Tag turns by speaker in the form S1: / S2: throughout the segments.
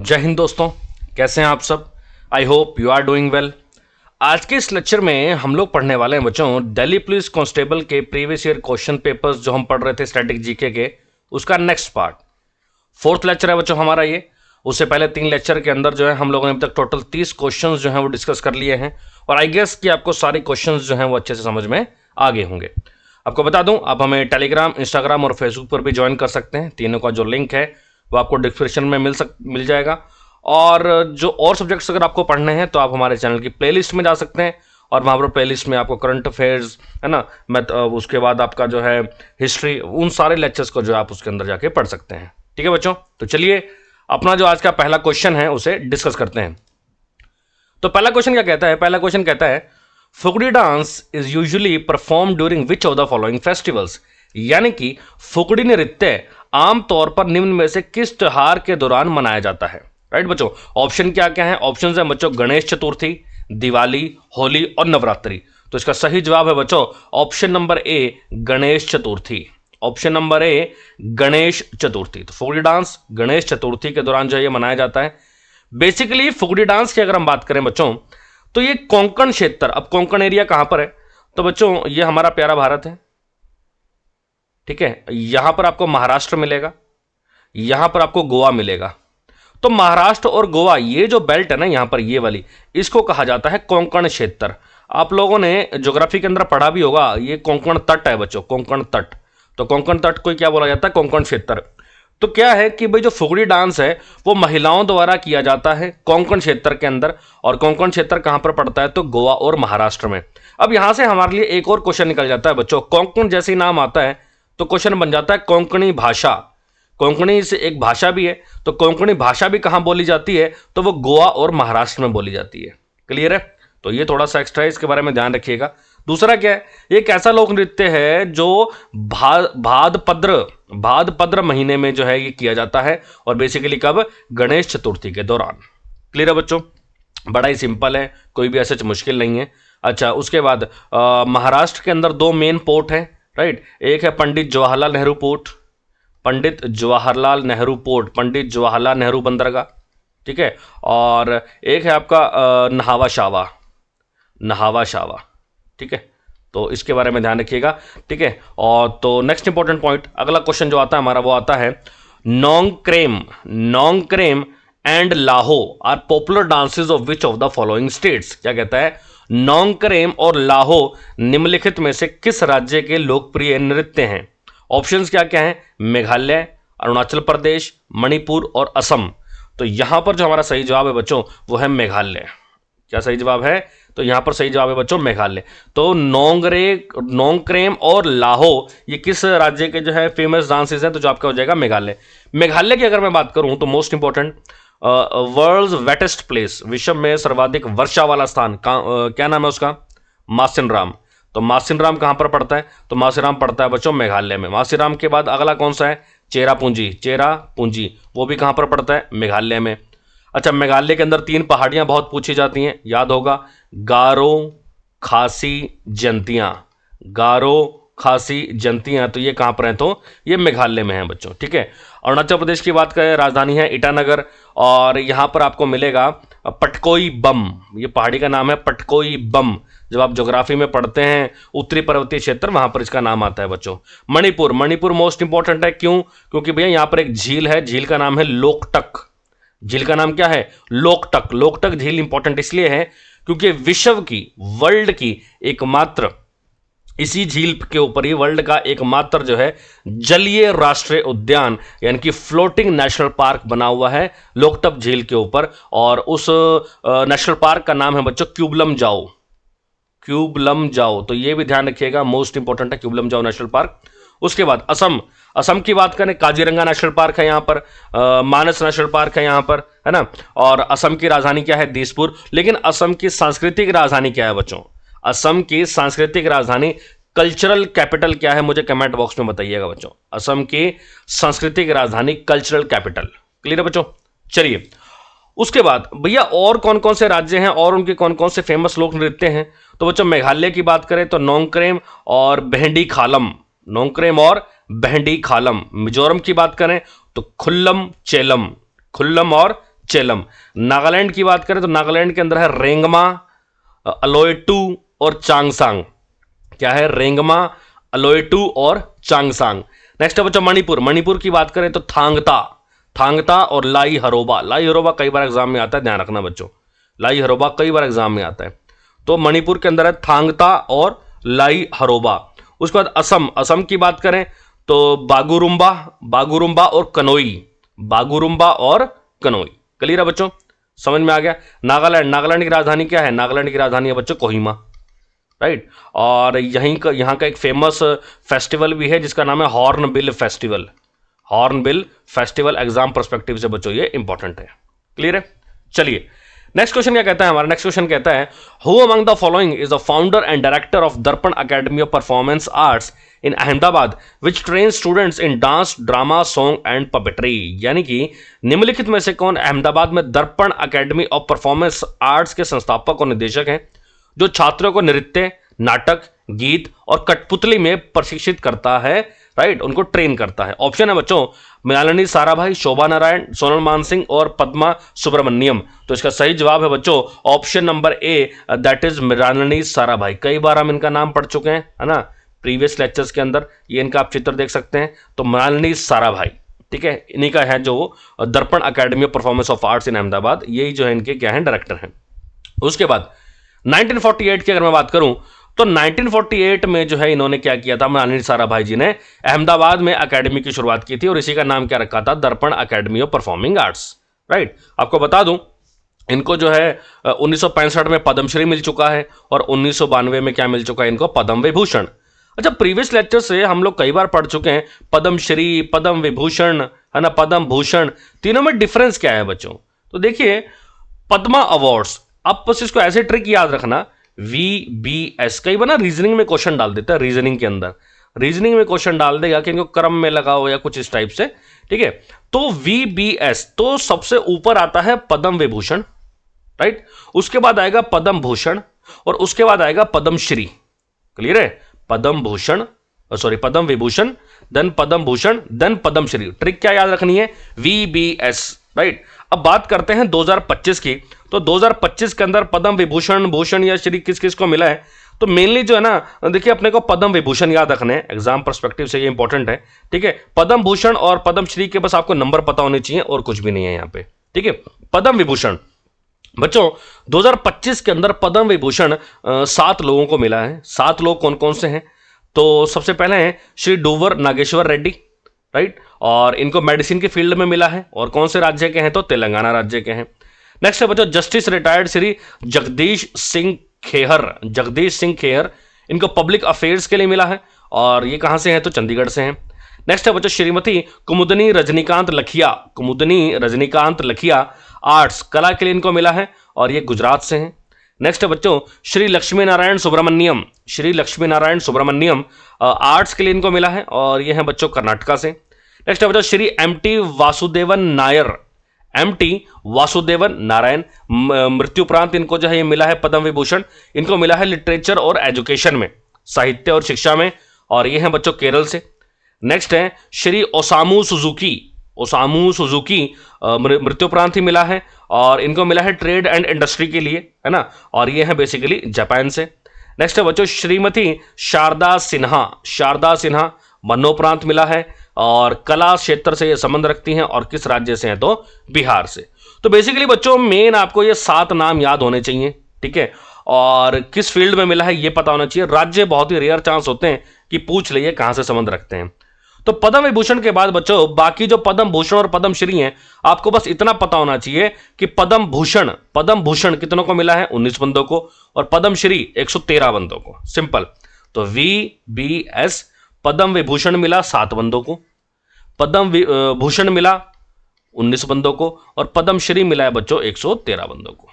S1: जय हिंद दोस्तों, कैसे हैं आप सब। I hope you are doing well. आज के इस लेक्चर में हम लोग पढ़ने वाले हैं बच्चों दिल्ली पुलिस कांस्टेबल के प्रीवियस ईयर क्वेश्चन पेपर्स जो हम पढ़ रहे थे स्टैटिक जीके के, उसका नेक्स्ट पार्ट फोर्थ लेक्चर है बच्चों हमारा ये। उससे पहले 3 लेक्चर के अंदर जो है हम लोगों ने अभी तक टोटल 30 क्वेश्चंस जो हैं वो डिस्कस कर लिए हैं और आई गेस कि आपको सारे क्वेश्चंस जो हैं वो अच्छे से समझ में आ गए होंगे। आपको बता दूं, आप हमें टेलीग्राम, इंस्टाग्राम और फेसबुक पर भी ज्वाइन कर सकते हैं। तीनों का जो लिंक है वो आपको डिस्क्रिप्शन में मिल जाएगा। और जो और सब्जेक्ट्स अगर आपको पढ़ने हैं तो आप हमारे चैनल की प्लेलिस्ट में जा सकते हैं और वहाँ पर प्लेलिस्ट में आपको करंट अफेयर्स है ना, उसके बाद आपका जो है हिस्ट्री, उन सारे लेक्चर्स को जो आप उसके अंदर जाके पढ़ सकते हैं। ठीक है बच्चों, तो चलिए अपना जो आज का पहला क्वेश्चन है उसे डिस्कस करते हैं। तो पहला क्वेश्चन क्या कहता है? पहला क्वेश्चन कहता है Fugdi dance is usually perform during which of the following festivals, यानी कि फुगड़ी नृत्य आमतौर पर निम्न में से किस त्योहार के दौरान मनाया जाता है। राइट बच्चों, ऑप्शन क्या क्या है? ऑप्शन है बच्चों गणेश चतुर्थी, दिवाली, होली और नवरात्रि। तो इसका सही जवाब है बच्चों option number A, Ganesh Chaturthi. Option number A, Ganesh Chaturthi. तो फुगड़ी डांस गणेश चतुर्थी के दौरान जो है ये मनाया जाता है। बेसिकली फुगड़ी डांस की अगर हम बात करें बच्चों तो ये कोंकण क्षेत्र, अब कोंकण एरिया कहां पर है? तो बच्चों ये हमारा प्यारा भारत है, ठीक है। यहां पर आपको महाराष्ट्र मिलेगा, यहां पर आपको गोवा मिलेगा। तो महाराष्ट्र और गोवा ये जो बेल्ट है ना यहां पर, ये वाली, इसको कहा जाता है कोंकण क्षेत्र। आप लोगों ने ज्योग्राफी के अंदर पढ़ा भी होगा, ये कोंकण तट है बच्चों, कोंकण तट। तो कोंकण तट को क्या बोला जाता है? कोंकण क्षेत्र। तो क्या है कि भाई जो फुगड़ी डांस है वो महिलाओं द्वारा किया जाता है कोंकण क्षेत्र के अंदर, और कोंकण क्षेत्र कहां पर पड़ता है? तो गोवा और महाराष्ट्र में। अब यहां से हमारे लिए एक और क्वेश्चन निकल जाता है बच्चों, कोंकण जैसे ही नाम आता है तो क्वेश्चन बन जाता है कोंकणी भाषा। कोंकणी से एक भाषा भी है, तो कोंकणी भाषा भी कहां बोली जाती है? तो वो गोवा और महाराष्ट्र में बोली जाती है। क्लियर है? तो ये थोड़ा सा एक्स्ट्रा इसके बारे में ध्यान रखिएगा। दूसरा क्या है, एक ऐसा लोक नृत्य है जो भाद्रपद्र महीने में जो है ये किया जाता है, और बेसिकली कब? गणेश चतुर्थी के दौरान। क्लियर है बच्चों? बड़ा ही सिंपल है, कोई भी ऐसे मुश्किल नहीं है। अच्छा, उसके बाद महाराष्ट्र के अंदर 2 मेन पोर्ट हैं, राइट। एक है पंडित जवाहरलाल नेहरू पोर्ट, पंडित जवाहरलाल नेहरू पोर्ट, पंडित जवाहरलाल नेहरू बंदरगाह, ठीक है। और एक है आपका नहावा शावा, ठीक है। तो इसके बारे में ध्यान रखिएगा, ठीक है। और तो नेक्स्ट इंपॉर्टेंट पॉइंट, अगला क्वेश्चन जो आता है हमारा वो आता है Nongkrem and Laho are popular dances of which of the following states. क्या कहता है? नोंगक्रेम और लाहो निम्नलिखित में से किस राज्य के लोकप्रिय नृत्य हैं? ऑप्शंस क्या क्या हैं? मेघालय, अरुणाचल प्रदेश, मणिपुर और असम। तो यहां पर जो हमारा सही जवाब है बच्चों वो है मेघालय। क्या सही जवाब है? तो यहां पर सही जवाब है बच्चों मेघालय। तो नोंगक्रेम और लाहो ये किस राज्य के जो है फेमस डांसेस हैं? तो जो आपका हो जाएगा मेघालय। मेघालय की अगर मैं बात करूं तो most important, world's wettest place, विश्व में सर्वाधिक वर्षा वाला स्थान क्या नाम है उसका? मासिनराम। तो मासिनराम कहां पर पड़ता है? तो मासिनराम पड़ता है बच्चों मेघालय में। मासिनराम के बाद अगला कौन सा है? चेरापूंजी, वो भी कहां पर पड़ता है? मेघालय में। अच्छा, मेघालय के अंदर 3 पहाड़ियां बहुत पूछी जाती हैं, याद होगा, गारो, खासी, जंतियां। गारो, खासी, जंतियां, तो ये कहां पर हैं? तो ये मेघालय में है बच्चों, ठीक है। अरुणाचल प्रदेश की बात करें, राजधानी है ईटानगर, और यहां पर आपको मिलेगा पटकोई बम, ये पहाड़ी का नाम है पटकोई बम। जब आप ज्योग्राफी में पढ़ते हैं उत्तरी पर्वतीय क्षेत्र, वहां पर इसका नाम आता है बच्चों। मणिपुर मोस्ट इंपॉर्टेंट है, क्यों? क्योंकि भैया यहां पर एक झील है, झील का नाम है लोकटक। झील का नाम क्या है? लोकटक। लोकटक झील इंपॉर्टेंट इसलिए है क्योंकि विश्व की, वर्ल्ड की एकमात्र, इसी झील के ऊपर ही वर्ल्ड का एकमात्र जो है जलीय राष्ट्रीय उद्यान यानी कि फ्लोटिंग नेशनल पार्क बना हुआ है लोकटक झील के ऊपर, और उस नेशनल पार्क का नाम है बच्चों क्यूबलम जाओ। तो ये भी ध्यान रखिएगा, मोस्ट इंपॉर्टेंट है क्यूबलम जाओ नेशनल पार्क। उसके बाद असम की बात करें, काजीरंगा नेशनल पार्क है यहाँ पर, मानस नेशनल पार्क है यहाँ पर, है ना। और असम की राजधानी क्या है? दिसपुर। लेकिन असम की सांस्कृतिक राजधानी क्या है बच्चों? असम की सांस्कृतिक राजधानी, कल्चरल कैपिटल क्या है? मुझे कमेंट बॉक्स में बताइएगा बच्चों। असम की सांस्कृतिक राजधानी कल्चरल कैपिटल। क्लियर है बच्चों? चलिए, उसके बाद भैया और कौन कौन से राज्य हैं और उनके कौन कौन से फेमस लोक नृत्य हैं? तो बच्चों मेघालय की बात करें तो नोंगक्रेम और भेंडी खालम। मिजोरम की बात करें तो खुल्लम और चेलम। नागालैंड की बात करें तो नागालैंड के अंदर है रेंगमा, अलोयटू और चांगसांग। क्या है? रेंगमा, अलोयटू और चांगसांग। नेक्स्ट है बच्चों मणिपुर। मणिपुर की बात करें तो थांगता, थांगता और लाई हरोबा। लाई हरोबा कई बार एग्जाम में आता है, ध्यान रखना बच्चों, लाई हरोबा कई बार एग्जाम में आता है। तो मणिपुर के अंदर है थांगता और लाई हरोबा। उसके बाद असम। असम की बात करें तो बागुरुम्बा, बागुरुम्बा और कनोई, बागुरुम्बा और कनोई। क्लियर है बच्चों? समझ में आ गया? नागालैंड। नागालैंड की राजधानी क्या है? नागालैंड की राजधानी है बच्चों कोहिमा, राइट। और यहाँ का एक फेमस फेस्टिवल भी है जिसका नाम है hornbill festival. Hornbill festival exam perspective से बच्चों ये इंपॉर्टेंट है। क्लियर है? चलिए नेक्स्ट क्वेश्चन क्या कहता है हमारा? नेक्स्ट क्वेश्चन कहता है who among the following is the founder and director of Darpana academy of performance arts in Ahmedabad which train students in dance, drama, song and puppetry. यानी कि निम्नलिखित में से कौन अहमदाबाद में दर्पण अकेडमी ऑफ परफॉर्मेंस आर्ट्स के संस्थापक और निदेशक हैं जो छात्रों को नृत्य, नाटक, गीत और कठपुतली में प्रशिक्षित करता है, राइट, उनको ट्रेन करता है। ऑप्शन है बच्चों मृणालिनी साराभाई, शोभा नारायण, सोनल मानसिंह और पद्मा सुब्रमण्यम। तो इसका सही जवाब है बच्चों option number A, that is Mrinalini Sarabhai. कई बार हम इनका नाम पढ़ चुके हैं, है ना, प्रीवियस लेक्चर्स के अंदर। ये इनका आप चित्र देख सकते हैं। तो मृणालिनी साराभाई, ठीक है, इन्हीं का है जो दर्पण academy of performance of arts in Ahmedabad, यही जो है इनके क्या है डायरेक्टर हैं। उसके बाद 1948 की अगर मैं बात करूं तो 1948 में जो है इन्होंने क्या किया था, मृणालिनी साराभाई जी ने अहमदाबाद में एकेडमी की शुरुआत की थी और इसी का नाम क्या रखा था? दर्पण academy of performing arts, right. आपको बता दूं इनको जो है 1965 में पद्मश्री मिल चुका है और 1992 में क्या मिल चुका है इनको? पद्म विभूषण। अच्छा, प्रीवियस लेक्चर से हम लोग कई बार पढ़ चुके हैं पद्मश्री, पद्म विभूषण, है ना, पद्म भूषण, तीनों में डिफरेंस क्या है बच्चों? तो देखिए पद्मा अवार्ड्स, आप बस इसको ऐसे ट्रिक याद रखना, VBS। कई बार ना रीजनिंग में क्वेश्चन डाल देता है, रीजनिंग के अंदर, रीजनिंग में क्वेश्चन डाल देगा कि इनको क्रम में लगाओ या कुछ इस टाइप से, ठीक है। तो VBS, तो सबसे ऊपर आता है पद्म विभूषण, राइट, उसके बाद आएगा पद्म भूषण और उसके बाद आएगा पद्मश्री। क्लियर है? Padma Bhushan, sorry Padma Vibhushan, then Padma Bhushan, then Padmashri. Trick क्या याद रखनी है? VBS, right. अब बात करते हैं 2025 की। तो 2025 के अंदर पद्म विभूषण, भूषण या श्री किस किस को मिला है? तो मेनली जो है ना, देखिए अपने को पद्म विभूषण याद रखने हैं, एग्जाम पर्सपेक्टिव से ये इंपॉर्टेंट है, ठीक है। पद्म भूषण और पद्मश्री के बस आपको नंबर पता होने चाहिए और कुछ भी नहीं है यहाँ पे, ठीक है। पद्म विभूषण बच्चों 2025 के अंदर पद्म विभूषण 7 लोगों को मिला है। 7 लोग कौन कौन से हैं? तो सबसे पहले हैं श्री डूवर नागेश्वर रेड्डी, राइट, और इनको मेडिसिन के फील्ड में मिला है और कौन से राज्य के हैं? तो तेलंगाना राज्य के हैं। नेक्स्ट है बच्चों जस्टिस रिटायर्ड श्री जगदीश सिंह खेहर, जगदीश सिंह खेहर, इनको पब्लिक अफेयर्स के लिए मिला है और ये कहां से हैं? तो चंडीगढ़ से हैं। नेक्स्ट है बच्चों श्रीमती कुमुदनी रजनीकांत लखिया, कुमुदनी रजनीकांत लखिया, आर्ट्स, कला के लिए इनको मिला है और ये गुजरात से हैं। नेक्स्ट है बच्चों श्री लक्ष्मी नारायण सुब्रमण्यम, श्री लक्ष्मी नारायण सुब्रमण्यम, आर्ट्स के लिए इनको मिला है और ये हैं बच्चों कर्नाटका से। नेक्स्ट है बच्चों श्री MT वासुदेवन नायर, MT वासुदेवन नारायण, मृत्युपरांत इनको जो है ये मिला है पद्म विभूषण, इनको मिला है लिटरेचर और एजुकेशन में, साहित्य और शिक्षा में, और ये हैं बच्चों केरल से। नेक्स्ट है Shri Osamu Suzuki, Osamu Suzuki, मृत्युपरांत ही मिला है और इनको मिला है ट्रेड एंड इंडस्ट्री के लिए, है ना, और ये है बेसिकली जापान से। नेक्स्ट है बच्चों श्रीमती शारदा सिन्हा, शारदा सिन्हा, मरणोपरांत मिला है और कला क्षेत्र से ये संबंध रखती हैं और किस राज्य से हैं? तो बिहार से। तो बेसिकली बच्चों मेन आपको ये 7 नाम याद होने चाहिए, ठीक है, और किस फील्ड में मिला है ये पता होना चाहिए। राज्य बहुत ही रेयर चांस होते हैं कि पूछ लिए कहां से संबंध रखते हैं। तो पद्म विभूषण के बाद बच्चों बाकी जो पद्म भूषण और पद्मश्री हैं आपको बस इतना पता होना चाहिए कि पद्म भूषण कितनों को मिला है? 19 बंदों को, और पद्मश्री 113 बंदों को। सिंपल। तो VBS, पद्म विभूषण मिला 7 बंदों को, पद्म भूषण मिला 19 बंदों को और पद्मश्री मिला है बच्चों 113 बंदों को।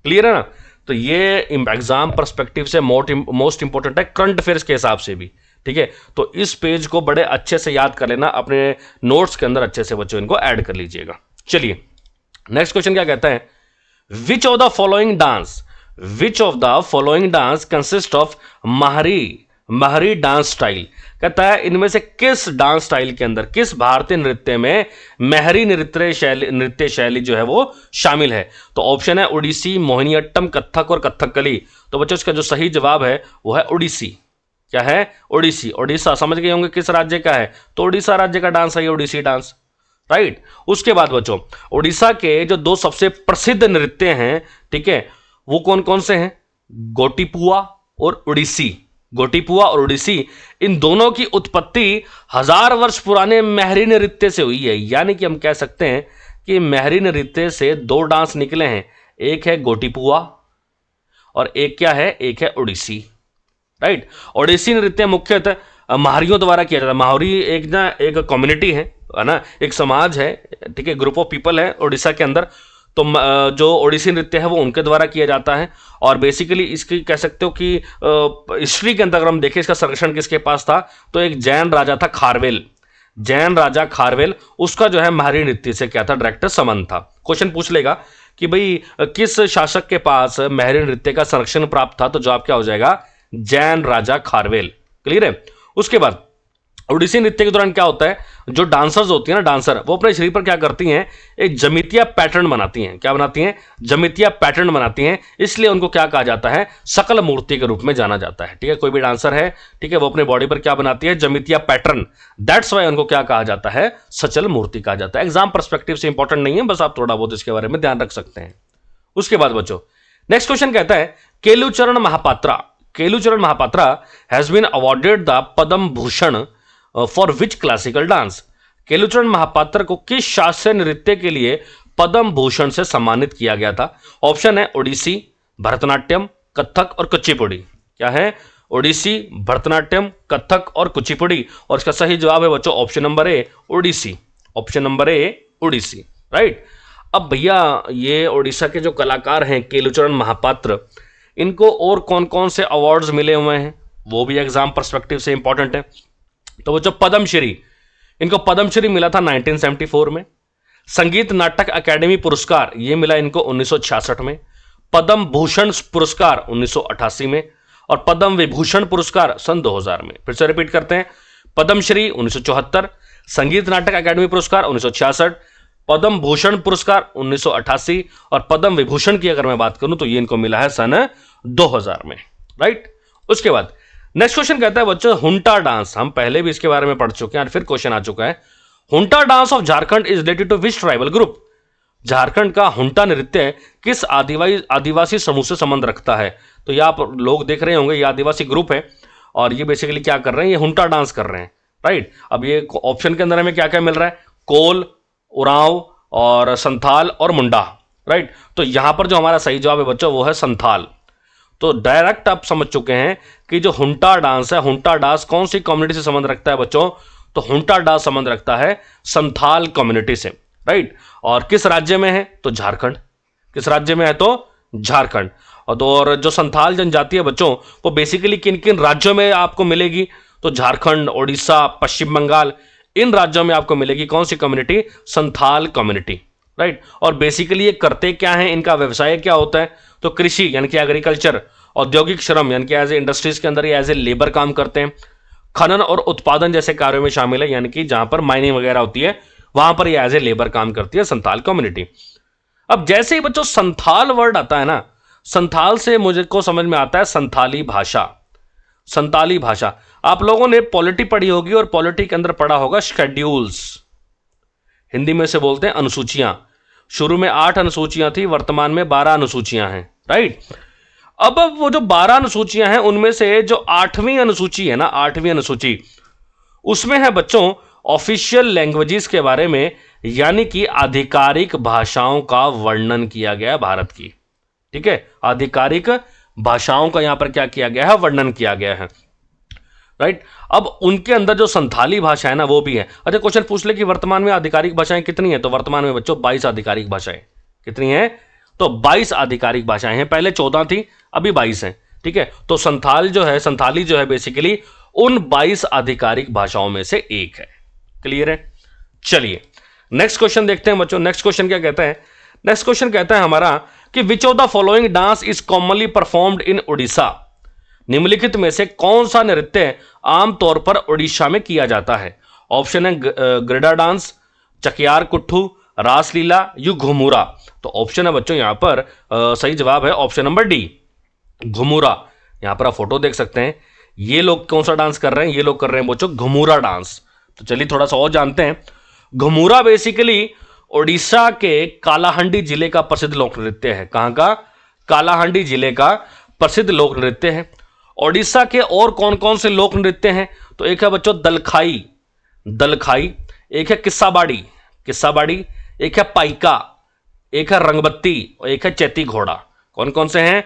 S1: क्लियर है ना? तो ये एग्जाम पर्सपेक्टिव से मोस्ट इंपॉर्टेंट है, करंट अफेयर्स के हिसाब से भी, ठीक है। तो इस पेज को बड़े अच्छे से याद कर लेना, अपने नोट्स के अंदर अच्छे से बच्चों इनको ऐड कर लीजिएगा। चलिए नेक्स्ट क्वेश्चन क्या कहता है? Which of the following dance consist of Mahari Mahari dance style. कहता है इनमें से किस डांस स्टाइल के अंदर, किस भारतीय नृत्य में महरी नृत्य शैली जो है वो शामिल है? तो ऑप्शन है ओडिसी, मोहिनीअट्टम, कथक और कथकली। तो बच्चों इसका जो सही जवाब है वो है ओडिसी। क्या है? ओडिसी। ओडिशा समझ गए होंगे किस राज्य का है, तो ओडिशा राज्य का डांस है ये ओडिसी डांस, राइट। उसके बाद बच्चों ओडिशा के जो दो सबसे प्रसिद्ध नृत्य हैं, ठीक है, वो कौन कौन से हैं? गोटीपुआ और ओडिसी। गोटीपुआ और ओडिसी, इन दोनों की उत्पत्ति 1000 वर्ष पुराने महरी नृत्य से हुई है। यानी कि हम कह सकते हैं कि महरी नृत्य से दो डांस निकले हैं, एक है गोटीपुआ और एक क्या है? एक है ओडिसी, राइट। ओडिसी नृत्य मुख्यतः महारियों द्वारा किया जाता है। महारी एक कम्युनिटी है ना, एक समाज है, ठीक है, ग्रुप ऑफ पीपल है उड़ीसा के अंदर। तो जो ओडिसी नृत्य है वो उनके द्वारा किया जाता है। और बेसिकली इसकी कह सकते हो कि हिस्ट्री के अंदर अगर हम देखें इसका संरक्षण किसके पास था, तो एक जैन राजा था खारवेल। जैन राजा खारवेल, उसका जो है महरी नृत्य से क्या था? डायरेक्ट संबंध था। क्वेश्चन पूछ लेगा कि भाई किस शासक के पास महरी नृत्य का संरक्षण प्राप्त था, तो जवाब क्या हो जाएगा? जैन राजा खारवेल। क्लियर है। उसके बाद ओडिसी नृत्य के दौरान क्या होता है, जो डांसर्स होती हैं ना, डांसर, वो अपने शरीर पर क्या करती हैं? एक जमितिया पैटर्न बनाती हैं। क्या बनाती हैं? जमितिया पैटर्न बनाती हैं। इसलिए उनको क्या कहा जाता है? सकल मूर्ति के रूप में जाना जाता है। ठीक है, कोई भी डांसर है, ठीक है, वो अपने बॉडी पर क्या बनाती है? जमितिया पैटर्न। दैट्स वाई उनको क्या कहा जाता है? सचल मूर्ति कहा जाता है। एग्जाम पर्सपेक्टिव से इंपॉर्टेंट नहीं है, बस आप थोड़ा बहुत इसके बारे में ध्यान रख सकते हैं। उसके बाद बच्चों नेक्स्ट क्वेश्चन कहता है Kelucharan Mahapatra. Kelucharan Mahapatra has been awarded the Padma Bhushan for which classical dance. Kelucharan Mahapatra को किस शास्त्रीय नृत्य के लिए पद्म भूषण से सम्मानित किया गया था? ऑप्शन है ओडिसी, भरतनाट्यम, कथक और कुचिपुड़ी। क्या है? ओडिसी, भरतनाट्यम, कथक और कुचिपुड़ी। और इसका सही जवाब है बच्चों option number A, Odissi. Option number A, Odissi, right. अब भैया ये ओडिशा के जो कलाकार हैं केलुचरण महापात्र, इनको और कौन कौन से अवार्ड्स मिले हुए हैं वो भी एग्जाम पर्सपेक्टिव से इंपॉर्टेंट है। तो बच्चों पद्मश्री, इनको पद्मश्री मिला था 1974 में। संगीत नाटक अकादमी पुरस्कार ये मिला इनको 1966 में। पद्म भूषण पुरस्कार 1988 में। और पद्म विभूषण पुरस्कार सन 2000 में। फिर से रिपीट करते हैं, पद्मश्री 1974, संगीत नाटक अकादमी पुरस्कार 1966, पद्म भूषण पुरस्कार 1988 और पद्म विभूषण की अगर मैं बात करूं तो ये इनको मिला है सन 2000 में, राइट। उसके बाद नेक्स्ट क्वेश्चन कहता है बच्चों हुंटा डांस। हम पहले भी इसके बारे में पढ़ चुके हैं, फिर क्वेश्चन आ चुका है। Hunta dance of Jharkhand is related to which tribal group. Jharkhand का हुंटा नृत्य किस आदिवासी समूह से संबंध रखता है? तो ये आप लोग देख रहे होंगे, ये आदिवासी ग्रुप है और ये बेसिकली क्या कर रहे हैं? ये हुंटा डांस कर रहे हैं, राइट। अब ये ऑप्शन के अंदर हमें क्या क्या मिल रहा है? कोल, उरांव और संथाल और मुंडा, राइट। तो यहां पर जो हमारा सही जवाब है बच्चों वो है संथाल। तो डायरेक्ट आप समझ चुके हैं कि जो हुंटा डांस है, हुंटा डांस कौन सी कम्युनिटी से संबंध रखता है बच्चों? तो हुंटा डांस संबंध रखता है संथाल कम्युनिटी से, राइट। और किस राज्य में है? तो झारखंड। किस राज्य में है? तो झारखंड। और जो संथाल जनजाति है बच्चों वो बेसिकली किन किन राज्यों में आपको मिलेगी? तो झारखंड, ओडिशा, पश्चिम बंगाल, इन राज्यों में आपको मिलेगी कौन सी कम्युनिटी? Santhal community, right. और बेसिकली ये करते क्या हैं, इनका व्यवसाय क्या होता है? तो कृषि यानी कि एग्रीकल्चर, औद्योगिक श्रम यानी कि एज ए इंडस्ट्रीज के अंदर ये एज ए लेबर काम करते हैं, खनन और उत्पादन जैसे कार्यों में शामिल है, यानी कि जहां पर माइनिंग वगैरह होती है वहां पर ये एज ए लेबर काम करती है संथाल कम्युनिटी। अब जैसे ही बच्चों संथाल वर्ड आता है ना, संथाल से मुझे को समझ में आता है संथाली भाषा। संथाली भाषा आप लोगों ने पॉलिटी पढ़ी होगी और पॉलिटी के अंदर पढ़ा होगा शेड्यूल्स, हिंदी में से बोलते हैं अनुसूचियां। शुरू में 8 अनुसूचियां थी, वर्तमान में 12 अनुसूचियां हैं, राइट। अब वो जो 12 अनुसूचियां हैं उनमें से जो 8वीं अनुसूची है ना, 8वीं अनुसूची, उसमें है बच्चों ऑफिशियल लैंग्वेजेस के बारे में, यानी कि आधिकारिक भाषाओं का वर्णन किया गया भारत की। ठीक है, आधिकारिक भाषाओं का यहां पर क्या किया गया है? वर्णन किया गया है, राइट। अब उनके अंदर जो संथाली भाषा है ना वो भी है। अच्छा क्वेश्चन पूछ ले कि वर्तमान में आधिकारिक भाषाएं कितनी है? तो वर्तमान में बच्चों 22 आधिकारिक भाषाएं। कितनी है? तो 22 आधिकारिक भाषाएं हैं। पहले 14 थी, अभी 22 हैं। ठीक है, तो संथाली जो है बेसिकली उन 22 आधिकारिक भाषाओं में से एक है। क्लियर है? चलिए नेक्स्ट क्वेश्चन देखते हैं बच्चों। नेक्स्ट क्वेश्चन क्या कहता है? नेक्स्ट क्वेश्चन कहता है हमारा कि विच of the following dance is commonly performed in Orissa. निम्नलिखित में से कौन सा नृत्य आमतौर पर उड़ीसा में किया जाता है? ऑप्शन है ग्रिडा डांस, चकियार कुट्ठू, रासलीला, यू घुमुरा। तो ऑप्शन है बच्चों यहाँ पर सही जवाब है ऑप्शन नंबर डी, घुमुरा। यहाँ पर आप फोटो देख सकते हैं, ये लोग कौन सा डांस कर रहे हैं? ये लोग कर रहे हैं बच्चों घुमुरा डांस। तो चलिए थोड़ा सा और जानते हैं। घुमुरा बेसिकली उड़ीसा के कालाहांडी जिले का प्रसिद्ध लोक नृत्य है। कहां का? कालाहांडी जिले का प्रसिद्ध लोक नृत्य है। उड़ीसा के और कौन कौन से लोक नृत्य हैं? तो एक है बच्चों दलखाई, दलखाई, एक है किस्साबाड़ी, किस्साबाड़ी, एक है पाइका, एक है रंगबत्ती और एक है चैती घोड़ा। कौन कौन से हैं?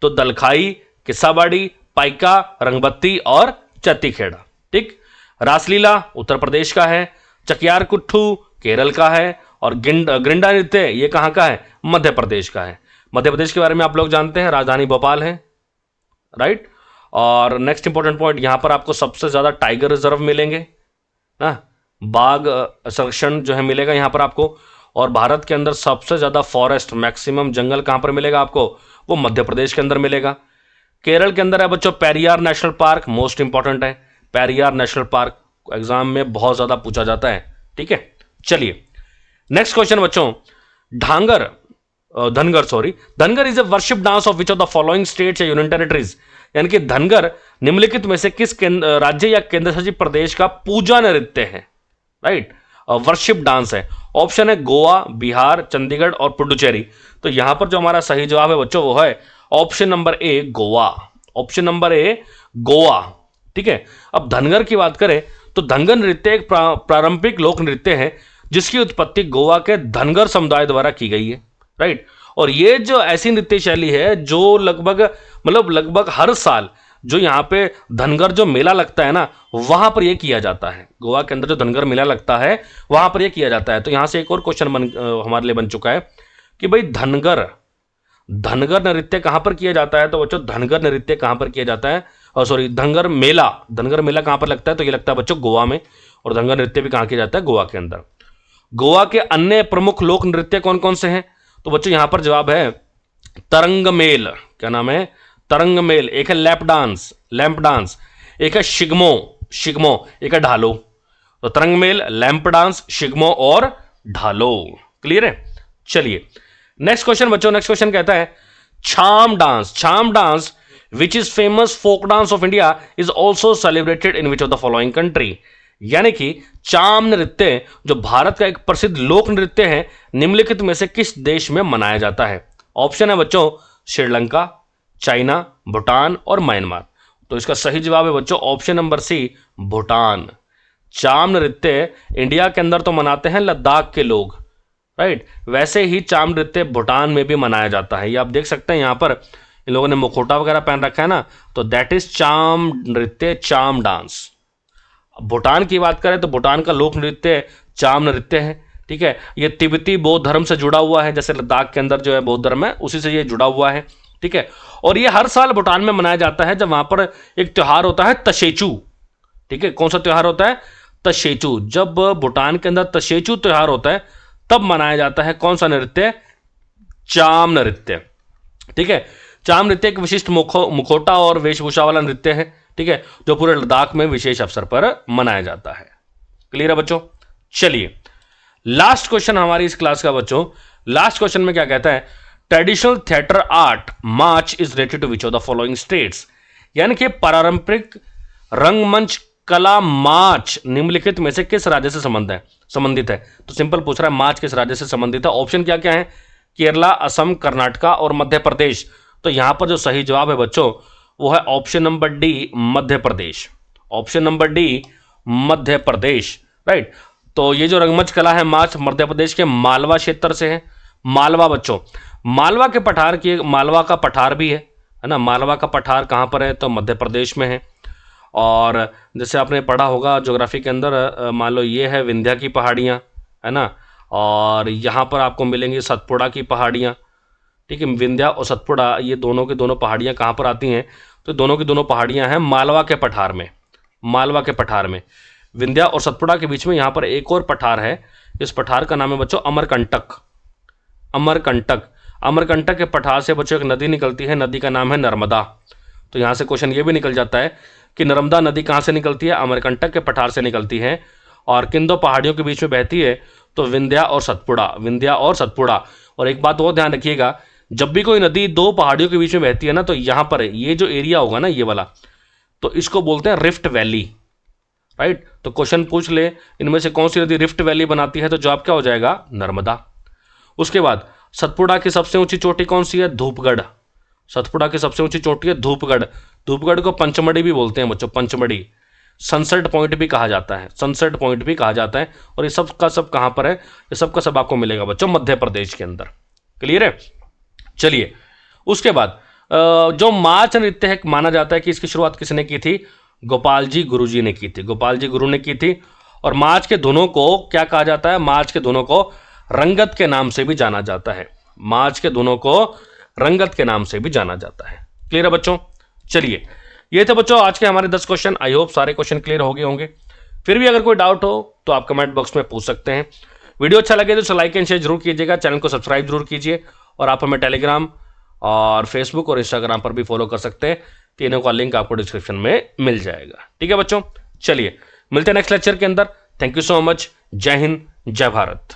S1: तो दलखाई, किस्साबाड़ी, पाइका, रंगबत्ती और चैती खेड़ा। ठीक। रासलीला उत्तर प्रदेश का है, चकियार कुट्ठू केरल का है और ग्रिंडा नृत्य ये कहां का है? मध्य प्रदेश का है। मध्य प्रदेश के बारे में आप लोग जानते हैं, राजधानी भोपाल है, राइट। और नेक्स्ट इंपॉर्टेंट पॉइंट, यहां पर आपको सबसे ज्यादा टाइगर रिजर्व मिलेंगे ना, बाघ संरक्षण जो है मिलेगा यहां पर आपको। और भारत के अंदर सबसे ज्यादा फॉरेस्ट मैक्सिमम जंगल कहां पर मिलेगा आपको? वो मध्य प्रदेश के अंदर मिलेगा। केरल के अंदर है बच्चों Periyar national park, most important है पेरियार नेशनल पार्क, एग्जाम में बहुत ज्यादा पूछा जाता है। ठीक है, चलिए नेक्स्ट क्वेश्चन बच्चों, Dhangar Dhangar sorry, Dhangar is a worship dance of which of the following states या यूनियन टेरिटरीज? यानी कि धनगर निम्नलिखित में से किस राज्य या केंद्र शासित प्रदेश का पूजा नृत्य है? राइट, वर्शिप डांस है। ऑप्शन है गोवा, बिहार, चंडीगढ़ और पुडुचेरी। तो यहां पर जो हमारा सही जवाब है बच्चों वो है ऑप्शन नंबर ए गोवा, ऑप्शन नंबर ए गोवा। ठीक है, अब धनगर की बात करें तो धनगर नृत्य एक पारंपरिक लोक नृत्य है जिसकी उत्पत्ति गोवा के धनगर समुदाय द्वारा की गई है, राइट। और ये जो ऐसी नृत्य शैली है जो लगभग हर साल जो यहाँ पे धनगर जो मेला लगता है ना वहां पर ये किया जाता है। गोवा के अंदर जो धनगर मेला लगता है वहां पर ये किया जाता है। तो यहां से एक और क्वेश्चन हमारे लिए बन चुका है कि भाई धनगर नृत्य कहां पर किया जाता है? तो बच्चों धनगर नृत्य कहां पर किया जाता है? सॉरी, धनगर मेला कहां पर लगता है? तो ये लगता है बच्चों गोवा में। और धनगर नृत्य भी कहां किया जाता है? गोवा के अंदर। गोवा के अन्य प्रमुख लोक नृत्य कौन कौन से हैं? तो बच्चों यहां पर जवाब है तरंग मेल। क्या नाम है? तरंग मेल। एक है लैंप डांस, एक है शिगमो, एक है ढालो। तो तरंग मेल, लैंप डांस, शिगमो और ढालो। क्लियर है? चलिए नेक्स्ट क्वेश्चन बच्चों, नेक्स्ट क्वेश्चन कहता है Chham dance which is famous folk dance of India is also celebrated in which of the following country? यानी कि चाम नृत्य जो भारत का एक प्रसिद्ध लोक नृत्य है निम्नलिखित में से किस देश में मनाया जाता है? ऑप्शन है बच्चों श्रीलंका, चाइना, भूटान और म्यांमार। तो इसका सही जवाब है बच्चों ऑप्शन नंबर सी, भूटान। चाम नृत्य इंडिया के अंदर तो मनाते हैं लद्दाख के लोग, राइट, वैसे ही चाम नृत्य भूटान में भी मनाया जाता है। ये आप देख सकते हैं यहाँ पर इन लोगों ने मुखोटा वगैरह पहन रखा है ना, तो दैट इज चाम नृत्य, चाम डांस। भूटान की बात करें तो भूटान का लोक नृत्य चाम नृत्य है। ठीक है, ये तिब्बती बौद्ध धर्म से जुड़ा हुआ है, जैसे लद्दाख के अंदर जो है बौद्ध धर्म है उसी से ये जुड़ा हुआ है। ठीक है, और ये हर साल भूटान में मनाया जाता है जब वहां पर एक त्योहार होता है तशेचू। ठीक है, कौन सा त्योहार होता है? तशेचू। जब भूटान के अंदर तशेचू त्योहार होता है तब मनाया जाता है कौन सा नृत्य? चाम नृत्य। ठीक है, चाम नृत्य एक विशिष्ट मुखौटा और वेशभूषा वाला नृत्य है। ठीक है, जो पूरे लद्दाख में विशेष अवसर पर मनाया जाता है। क्लियर है बच्चों? चलिए लास्ट क्वेश्चन हमारी इस क्लास का बच्चों, लास्ट क्वेश्चन में क्या कहता है? Traditional theatre art Maach is related to which of the following states? यानी कि पारंपरिक रंगमंच कला मार्च निम्नलिखित में से किस राज्य से संबंधित है? तो सिंपल पूछ रहा है मार्च किस राज्य से संबंधित है। ऑप्शन क्या क्या है? केरला, असम, कर्नाटका और मध्य प्रदेश। तो यहां पर जो सही जवाब है बच्चों वो है option number D, Madhya Pradesh. Option number D, Madhya Pradesh, right. तो ये जो रंगमंच कला है मार्च मध्य प्रदेश के मालवा क्षेत्र से है। मालवा बच्चों, मालवा के पठार की, मालवा का पठार भी है ना। मालवा का पठार कहां पर है? तो मध्य प्रदेश में है। और जैसे आपने पढ़ा होगा ज्योग्राफी के अंदर, मान लो ये है विंध्या की पहाड़ियाँ, है ना, और यहाँ पर आपको मिलेंगी सतपुड़ा की पहाड़ियाँ। ठीक है, विंध्या और सतपुड़ा ये दोनों की दोनों पहाड़ियाँ कहाँ पर आती हैं? तो दोनों की दोनों पहाड़ियाँ हैं मालवा के पठार में। मालवा के पठार में विंध्या और सतपुड़ा के बीच में यहाँ पर एक और पठार है। इस पठार का नाम है बच्चों अमरकंटक। अमरकंटक के पठार से बच्चों एक नदी निकलती है, नदी का नाम है नर्मदा। तो यहाँ से क्वेश्चन ये भी निकल जाता है कि नर्मदा नदी कहाँ से निकलती है, अमरकंटक के पठार से निकलती है और किन दो पहाड़ियों के बीच में बहती है, तो विंध्या और सतपुड़ा, विंध्या और सतपुड़ा। और एक बात और ध्यान रखिएगा, जब भी कोई नदी दो पहाड़ियों के बीच में बहती है ना, तो यहाँ पर ये जो एरिया होगा ना, ये वाला, तो इसको बोलते हैं रिफ्ट वैली, राइट। तो क्वेश्चन पूछ ले इनमें से कौन सी नदी रिफ्ट वैली बनाती है, तो जवाब क्या हो जाएगा, नर्मदा। उसके बाद सतपुड़ा की सबसे ऊंची चोटी कौन सी है, धूपगढ़। सतपुड़ा की सबसे ऊंची चोटी है धूपगढ़। धूपगढ़ को पंचमढ़ी भी बोलते हैं बच्चों, पंचमढ़ी। सनसेट पॉइंट भी कहा जाता है, सनसेट पॉइंट भी कहा जाता है। और ये सब का सब कहां पर है, ये सब का सब आपको मिलेगा बच्चों मध्य प्रदेश के अंदर। क्लियर है। चलिए उसके बाद जो माच नृत्य है, माना जाता है कि इसकी शुरुआत किसने की थी, गोपाल जी गुरु जी ने की थी, गोपाल जी गुरु ने की थी। और माच के धुनों को क्या कहा जाता है, माच के धुनों को रंगत के नाम से भी जाना जाता है, माच के धुनों को रंगत के नाम से भी जाना जाता है। क्लियर है बच्चों। चलिए ये थे बच्चों आज के हमारे 10 क्वेश्चन। आई होप सारे क्वेश्चन क्लियर हो गए होंगे। फिर भी अगर कोई डाउट हो तो आप कमेंट बॉक्स में पूछ सकते हैं। वीडियो अच्छा लगे तो लाइक एंड शेयर जरूर कीजिएगा, चैनल को सब्सक्राइब जरूर कीजिए। और आप हमें टेलीग्राम और फेसबुक और इंस्टाग्राम पर भी फॉलो कर सकते हैं, तीनों का लिंक आपको डिस्क्रिप्शन में मिल जाएगा। ठीक है बच्चों, चलिए मिलते हैं नेक्स्ट लेक्चर के अंदर। Thank you so much. जय हिंद, जय भारत।